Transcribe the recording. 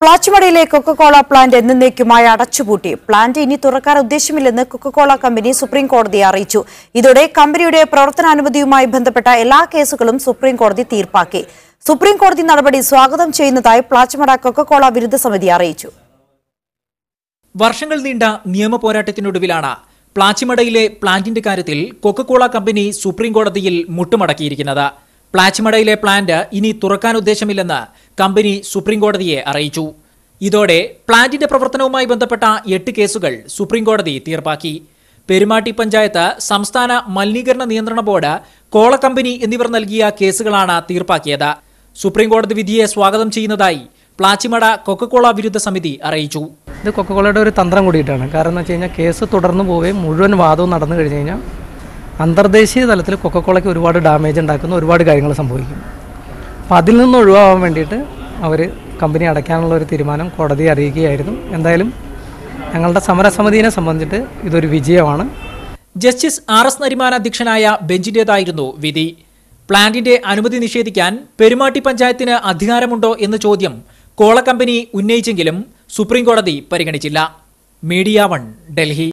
പ്ലാച്ചിമടയിലെ Coca Cola plant എന്നേക്കുമായി അടച്ചുപൂട്ടി. Plant ഇനി തുറക്കാൻ ഉദ്ദേശമില്ലെന്ന് കൊക്കക്കോള കമ്പനി സുപ്രീം കോടതിയെ അറിയിച്ചു. ഇതോടെ കമ്പനിയുടെ പ്രവർത്തനാനുമതിയുമായി ബന്ധപ്പെട്ട എല്ലാ കേസുകളും സുപ്രീം കോടതി തീർപ്പാക്കി. സുപ്രീം കോടതി നടപടി സ്വാഗതം ചെയ്യുന്നതായി പ്ലാച്ചിമട കൊക്കക്കോള വിരുദ്ധ സമിതി അറിയിച്ചു. വർഷങ്ങൾ നീണ്ട നിയമ പോരാട്ടത്തിനൊടുവിലാണ് പ്ലാച്ചിമടയിലെ പ്ലാന്റിന്റെ കാര്യത്തിൽ കൊക്കക്കോള കമ്പനി സുപ്രീം കോടതിയിൽ മുട്ടുമടക്കിയിരിക്കുന്നത്. പ്ലാച്ചിമടയിലെ പ്ലാന്റ് ഇനി തുറക്കാൻ ഉദ്ദേശമില്ലെന്ന് കമ്പനി സുപ്രീം കോടതിയെ അറിയിച്ചു. ഇതോടെ പ്ലാന്റിന്റെ പ്രവർത്തനവുമായി ബന്ധപ്പെട്ട 8 കേസുകൾ സുപ്രീം കോടതി തീർപ്പാക്കി. പെരുമാട്ടി പഞ്ചായത്ത്, സംസ്ഥാന മലിനീകരണ നിയന്ത്രണ ബോർഡ്, കോള കമ്പനി എന്നിവർ നൽകിയ കേസുകളാണ് തീർപ്പാക്കിയത്. സുപ്രീം കോടതി വിധിയെ സ്വാഗതം ചെയ്യുന്നതായി പ്ലാച്ചിമട കൊക്കക്കോള വിരുദ്ധ സമിതി അറിയിച്ചു. ഇത് കൊക്കക്കോളയുടെ ഒരു തന്ത്രം കൂടിയിട്ടാണ്. കാരണം എന്ന് വെച്ച് കഴിഞ്ഞാൽ കേസ് തുടർന്നു പോവുകയും മുഴുവൻ വാദവും നടന്നു കഴിഞ്ഞ് കഴിഞ്ഞാൽ അന്തർദേശീയ തലത്തിൽ കൊക്കക്കോളയ്ക്ക് ഒരുപാട് ഡാമേജ് ഉണ്ടാക്കുന്ന ഒരുപാട് കാര്യങ്ങൾ സംഭവിക്കും. അപ്പോൾ അതിൽ നിന്ന് ഒഴിവാകാൻ വേണ്ടിയിട്ട് അവർ കമ്പനി അടയ്ക്കാനുള്ള ഒരു തീരുമാനം കോടതിയെ അറിയിക്കുകയായിരുന്നു. എന്തായാലും ഞങ്ങളുടെ സമരസമിതിയെ സംബന്ധിച്ചിട്ട് ഇതൊരു വിജയമാണ്. ജസ്റ്റിസ് RS നരിമാൻ അധ്യക്ഷനായ ബെഞ്ചിന്റേതായിരുന്നു വിധി. പ്ലാന്റിന്റെ അനുമതി നിഷേധിക്കാൻ പെരുമാട്ടി പഞ്ചായത്തിന് അധികാരമുണ്ടോ എന്ന ചോദ്യം കോള കമ്പനി ഉന്നയിച്ചെങ്കിലും സുപ്രീം കോടതി പരിഗണിച്ചില്ല. മീഡിയ 1, ഡൽഹി.